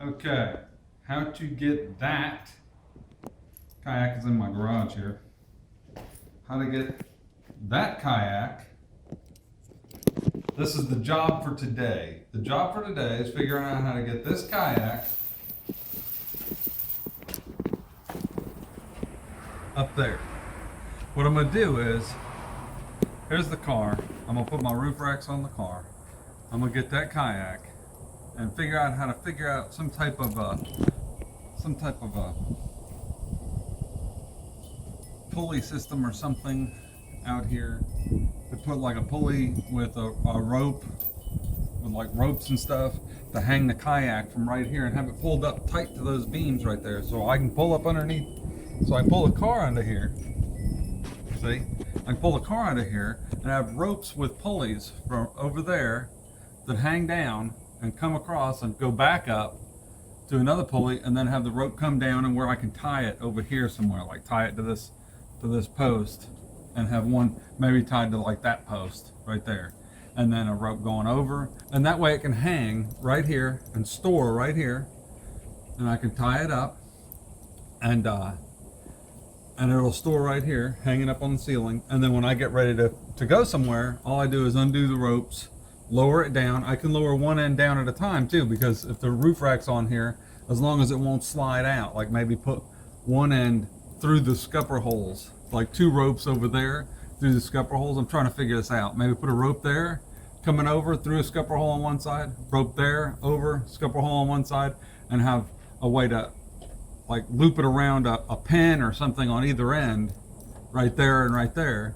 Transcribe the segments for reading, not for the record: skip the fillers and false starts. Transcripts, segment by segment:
Okay, how to get that kayak is in my garage here. How to get that kayak. This is the job for today. The job for today is figuring out how to get this kayak up there. What I'm gonna do is, here's the car. I'm gonna put my roof racks on the car. I'm gonna get that kayak and figure out how to figure out some type of a pulley system or something out here to put like a pulley with a rope, with like ropes and stuff to hang the kayak from right here and have it pulled up tight to those beams right there so I can pull up underneath. So I pull the car under here. See? I can pull the car under here and have ropes with pulleys from over there that hang down and come across and go back up to another pulley, and then have the rope come down and where I can tie it over here somewhere, like tie it to this post, and have one maybe tied to like that post right there, and then a rope going over, and that way it can hang right here and store right here, and I can tie it up, and it'll store right here, hanging up on the ceiling. And then when I get ready to go somewhere, all I do is undo the ropes, lower it down. I can lower one end down at a time too, because if the roof rack's on here, as long as it won't slide out, like maybe put one end through the scupper holes, like two ropes over there through the scupper holes. I'm trying to figure this out. Maybe put a rope there, coming over through a scupper hole on one side, rope there, over, scupper hole on one side, and have a way to like loop it around a pin or something on either end, right there and right there.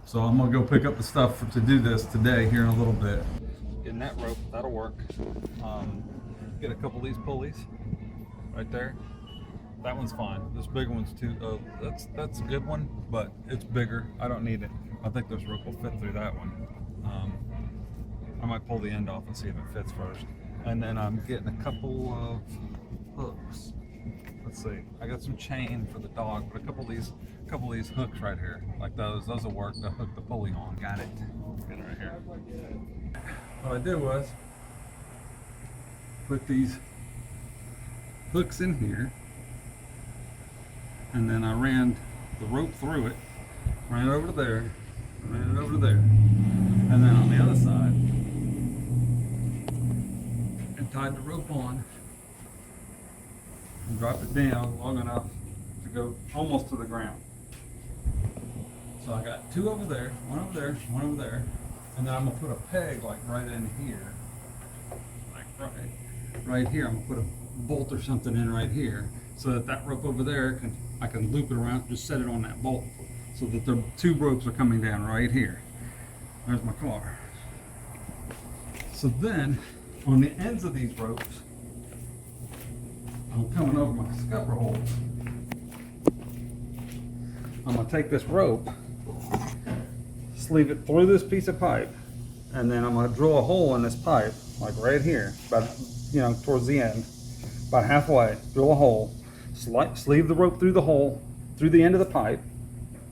So I'm gonna go pick up the stuff to do this today here in a little bit. Getting that rope, that'll work. Get a couple of these pulleys right there. That one's fine. This big one's too, that's a good one, but it's bigger. I don't need it. I think this rope will fit through that one. I might pull the end off and see if it fits first. And then I'm getting a couple of hooks. Let's see. I got some chain for the dog, but a couple of these hooks right here, like those will work to hook the pulley on. Got it. Get it right here. What I did was put these hooks in here, and then I ran the rope through it, ran it over to there, ran it over to there, and then on the other side, and tied the rope on and drop it down long enough to go almost to the ground. So I got two over there, one over there, one over there, and then I'm gonna put a peg like right in here, like right here. I'm gonna put a bolt or something in right here, so that rope over there I can loop it around, just set it on that bolt, so that the two ropes are coming down right here. There's my car. So then on the ends of these ropes, I'm coming over my scupper holes. I'm gonna take this rope, sleeve it through this piece of pipe, and then I'm gonna drill a hole in this pipe, like right here, about, towards the end, about halfway, drill a hole, sleeve the rope through the hole, through the end of the pipe,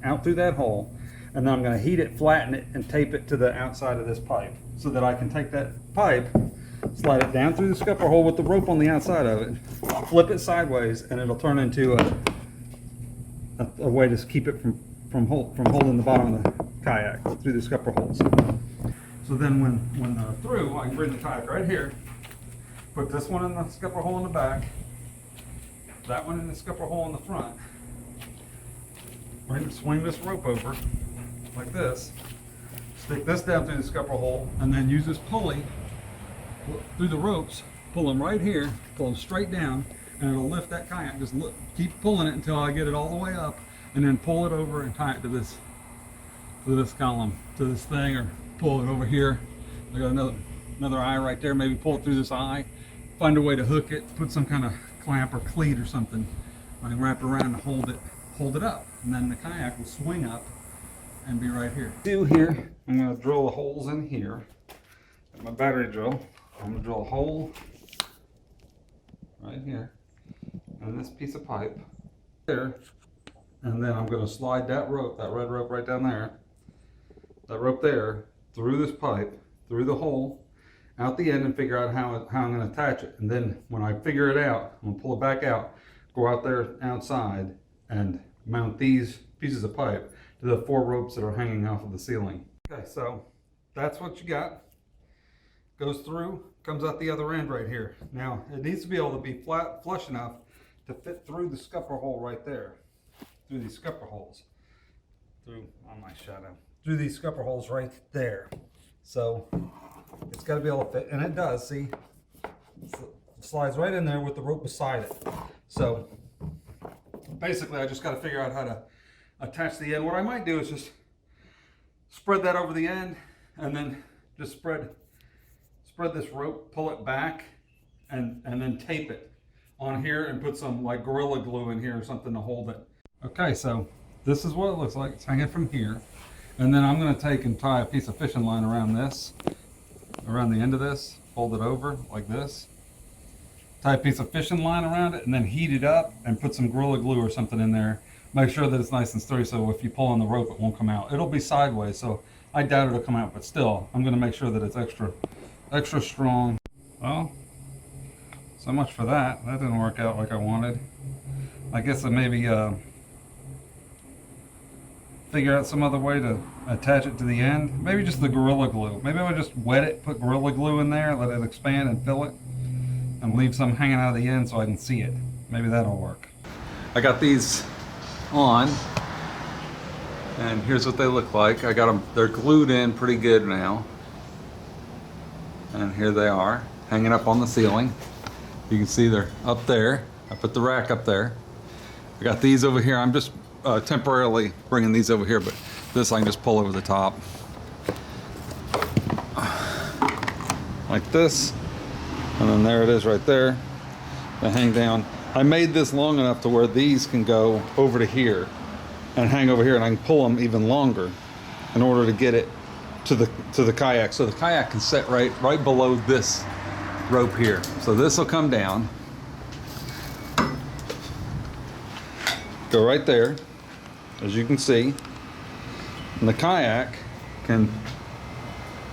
out through that hole, and then I'm gonna heat it, flatten it, and tape it to the outside of this pipe, so that I can take that pipe, slide it down through the scupper hole with the rope on the outside of it, flip it sideways, and it'll turn into a way to keep it from holding the bottom of the kayak through the scupper holes. So then when they're through, I can bring the kayak right here, put this one in the scupper hole in the back, that one in the scupper hole in the front, swing this rope over like this, stick this down through the scupper hole, and then use this pulley through the ropes, pull them right here, pull them straight down, and it'll lift that kayak. Just keep pulling it until I get it all the way up, and then pull it over and tie it to this column, to this thing, or pull it over here. I got another eye right there. Maybe pull it through this eye, find a way to hook it, put some kind of clamp or cleat or something, I can wrap it around and hold it up, and then the kayak will swing up and be right here. Here, I'm going to drill the holes in here. Got my battery drill. I'm going to drill a hole right here in this piece of pipe there, and then I'm going to slide that rope, that red rope right down there, that rope there, through this pipe, through the hole, out the end and figure out how I'm going to attach it. And then when I figure it out, I'm going to pull it back out, go out there outside and mount these pieces of pipe to the 4 ropes that are hanging off of the ceiling. Okay, so that's what you got. Goes through, comes out the other end right here. Now, it needs to be able to be flush enough to fit through the scupper hole right there. Through these scupper holes. On my shadow. Through these scupper holes right there. So, it's got to be able to fit, and it does, see? It slides right in there with the rope beside it. So, basically, I just got to figure out how to attach the end. What I might do is just spread that over the end, and then just spread this rope, pull it back, and then tape it on here and put some like Gorilla Glue in here or something to hold it. Okay, so this is what it looks like. It's hanging from here. And then I'm going to take and tie a piece of fishing line around this, around the end of this, fold it over like this. Tie a piece of fishing line around it and then heat it up and put some Gorilla Glue or something in there. Make sure that it's nice and sturdy so if you pull on the rope it won't come out. It'll be sideways, so I doubt it'll come out, but still, I'm going to make sure that it's extra strong. Well, so much for that. That didn't work out like I wanted. I guess I maybe figure out some other way to attach it to the end. Maybe just the Gorilla Glue. Maybe I'll just wet it, put Gorilla Glue in there, let it expand and fill it, and leave some hanging out of the end so I can see it. Maybe that'll work. I got these on, and here's what they look like. I got them, they're glued in pretty good now. And here they are, hanging up on the ceiling. You can see they're up there. I put the rack up there. I got these over here. I'm just temporarily bringing these over here, but this I can just pull over the top. Like this. And then there it is right there. They hang down. I made this long enough to where these can go over to here and hang over here, and I can pull them even longer in order to get it to the kayak. So the kayak can set right below this rope here. So this will come down, go right there, as you can see, and the kayak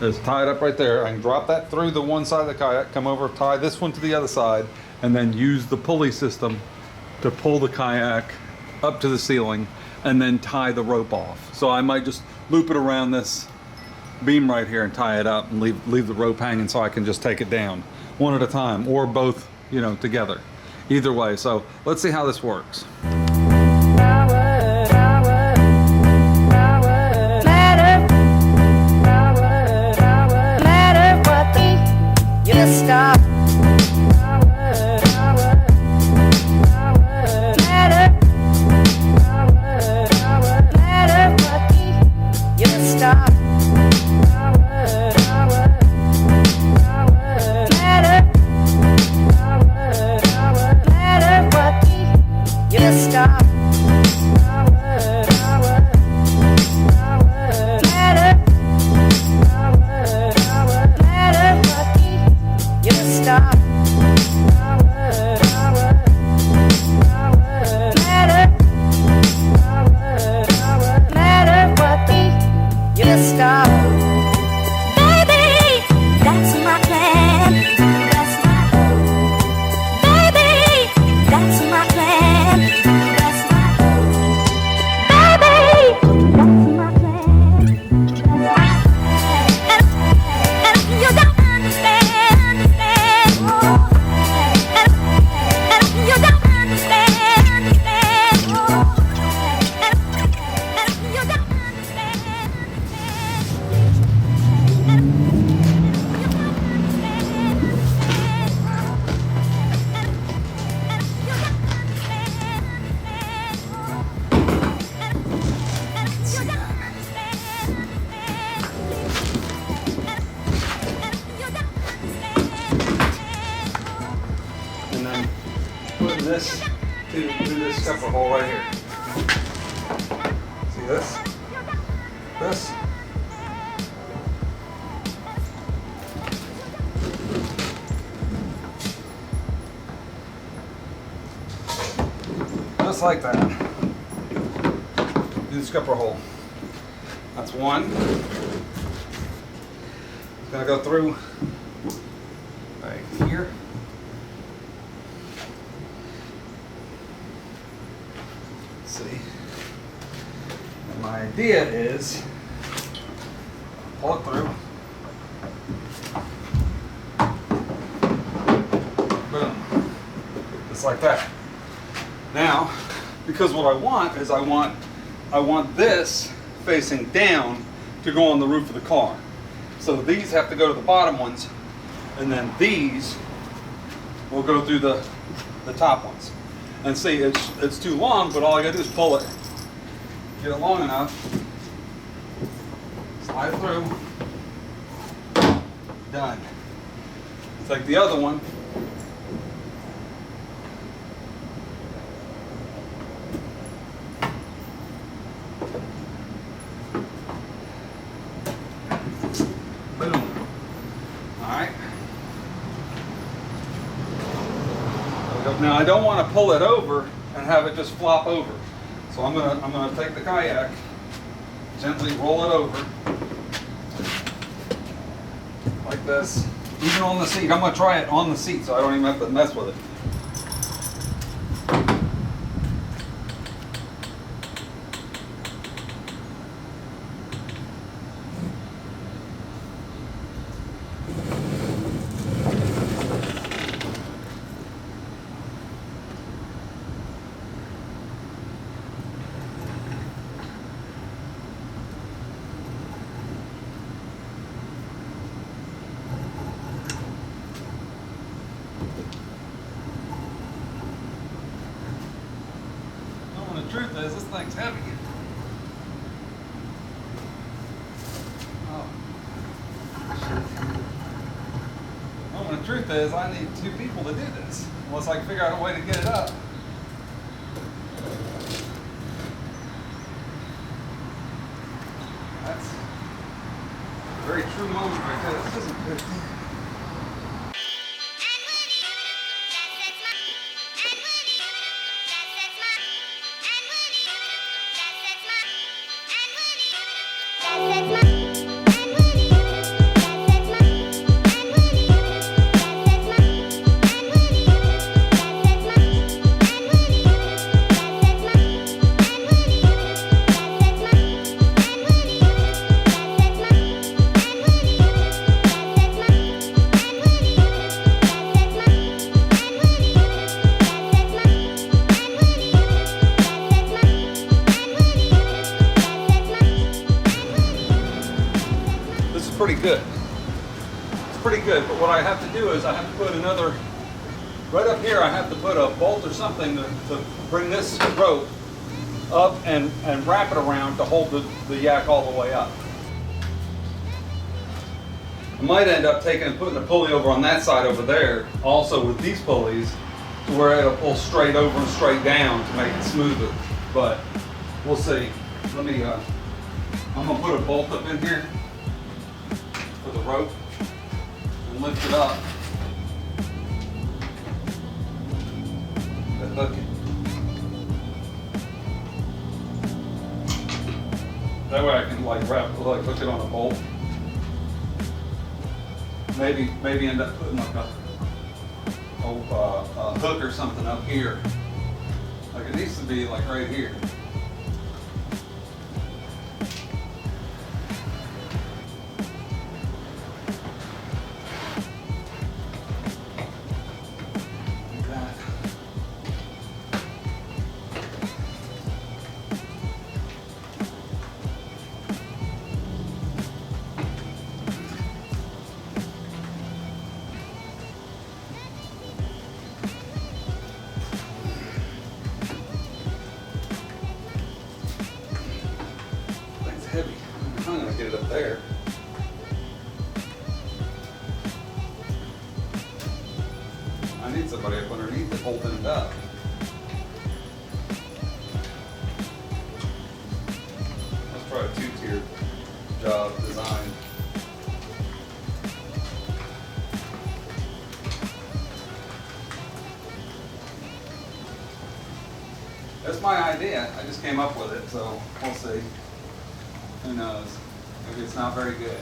is tied up right there. I can drop that through the one side of the kayak, come over, tie this one to the other side, and then use the pulley system to pull the kayak up to the ceiling and then tie the rope off. So I might just loop it around this beam right here and tie it up and leave the rope hanging so I can just take it down one at a time, or both, you know, together. Either way. So let's see how this works. Stop. This to this scupper hole right here. See this? This? Just like that. Do the scupper hole. That's one. Gonna go through here. Let's see. And my idea is pull it through. Boom. Just like that. Now, because what I want is I want this facing down to go on the roof of the car. So these have to go to the bottom ones, and then these will go through the top ones. And see, it's too long, but all I gotta do is pull it, get it long enough, slide it through, done. Take the other one, boom. All right. Now I don't want to pull it over and have it just flop over. So I'm gonna take the kayak, gently roll it over like this, even on the seat. I'm gonna try it on the seat so I don't even have to mess with it. The truth is, this thing's heavy. Oh. Well, the truth is, I need 2 people to do this, unless I can figure out a way to get it up. That's a very true moment right there. This isn't good. Pretty good. It's pretty good, but what I have to do is I have to put another, right up here I have to put a bolt or something to bring this rope up and wrap it around to hold the yak all the way up. I might end up taking and putting a pulley over on that side over there, also with these pulleys, to where it'll pull straight over and straight down to make it smoother, but we'll see. Let me, I'm gonna put a bolt up in here for the rope and lift it up. And hook it. That way I can hook it on a bolt. Maybe end up putting like a hook or something up here. Like it needs to be like right here. Heavy. I'm gonna get it up there. I need somebody up underneath it holding it up. Let's try a 2-tier job design. That's my idea. I just came up with it, so we'll see. Who knows? Maybe it's not very good.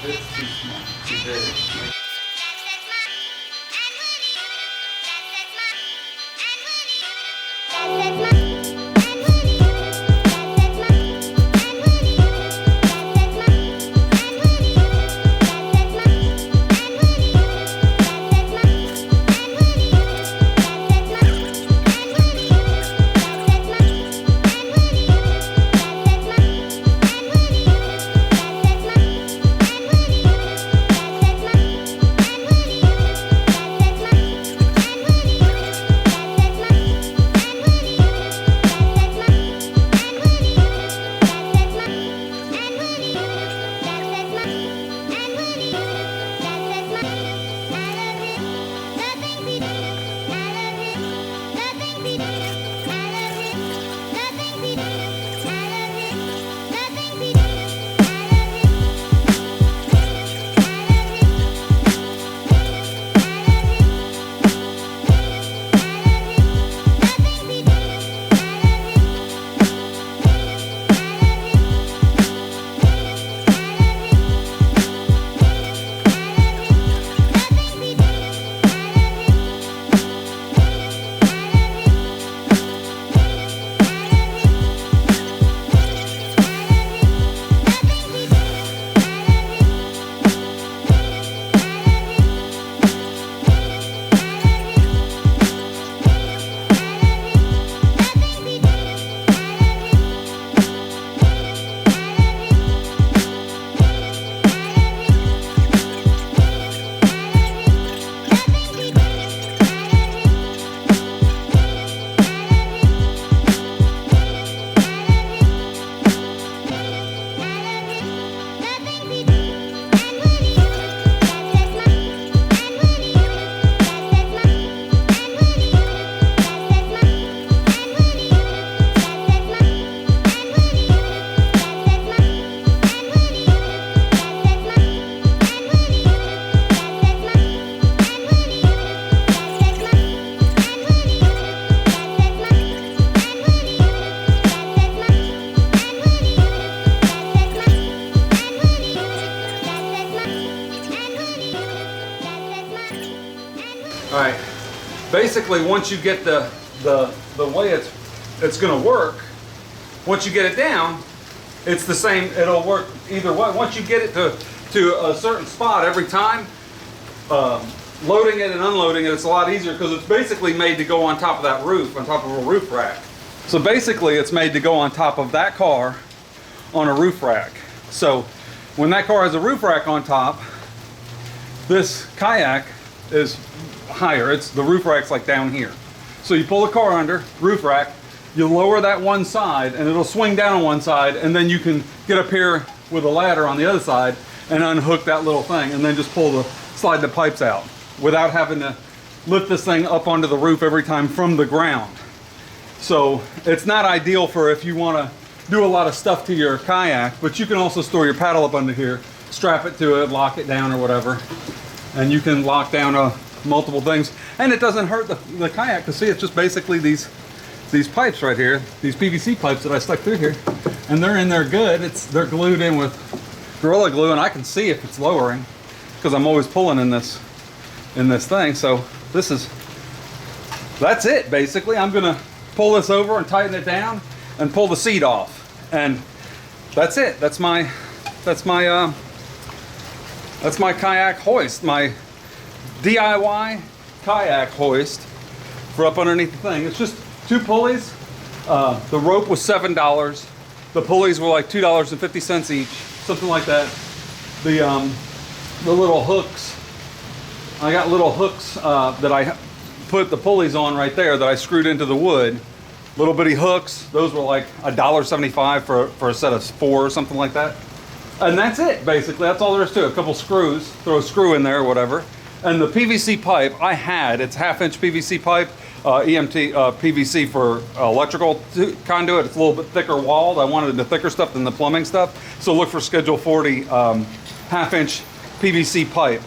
It's too small, too big. All right. Basically, once you get the way it's going to work, once you get it down, it's the same. It'll work either way. Once you get it to a certain spot every time, loading it and unloading it, it's a lot easier because it's basically made to go on top of that roof, on top of a roof rack. So basically, it's made to go on top of that car on a roof rack. So when that car has a roof rack on top, this kayak is higher. The roof rack's like down here. So you pull the car under, roof rack, you lower that one side and it'll swing down on one side, and then you can get up here with a ladder on the other side and unhook that little thing and then just slide the pipes out without having to lift this thing up onto the roof every time from the ground. So it's not ideal for if you want to do a lot of stuff to your kayak, but you can also store your paddle up under here, strap it to it, lock it down or whatever, and you can lock down multiple things, and it doesn't hurt the kayak. To see, it's just basically these pipes right here, these PVC pipes that I stuck through here, and they're in there good. They're glued in with Gorilla Glue, and I can see if it's lowering because I'm always pulling in this thing. So that's it basically. I'm gonna pull this over and tighten it down and pull the seat off, and that's it. That's my kayak hoist, my DIY kayak hoist for up underneath the thing. It's just 2 pulleys. The rope was $7. The pulleys were like $2.50 each, something like that. The little hooks, I got little hooks that I put the pulleys on right there that I screwed into the wood. Little bitty hooks. Those were like $1.75 for a set of 4 or something like that. And that's it, basically. That's all there is to it. A couple screws, throw a screw in there or whatever. And the PVC pipe it's 1/2-inch PVC pipe, EMT PVC for electrical conduit. It's a little bit thicker walled. I wanted the thicker stuff than the plumbing stuff. So look for Schedule 40 1/2-inch PVC pipe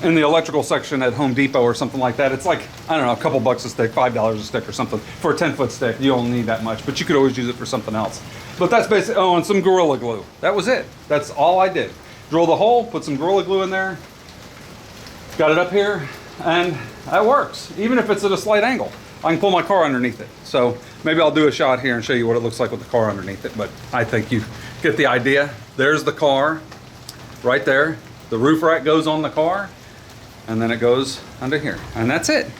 in the electrical section at Home Depot or something like that. It's like, I don't know, a couple bucks a stick, $5 a stick or something. For a 10-foot stick, you don't need that much, but you could always use it for something else. But that's basically, and some Gorilla Glue. That was it. That's all I did. drill the hole, put some Gorilla Glue in there, got it up here, and that works. Even if it's at a slight angle, I can pull my car underneath it. So maybe I'll do a shot here and show you what it looks like with the car underneath it, but I think you get the idea. There's the car right there. The roof rack goes on the car, and then it goes under here, and that's it.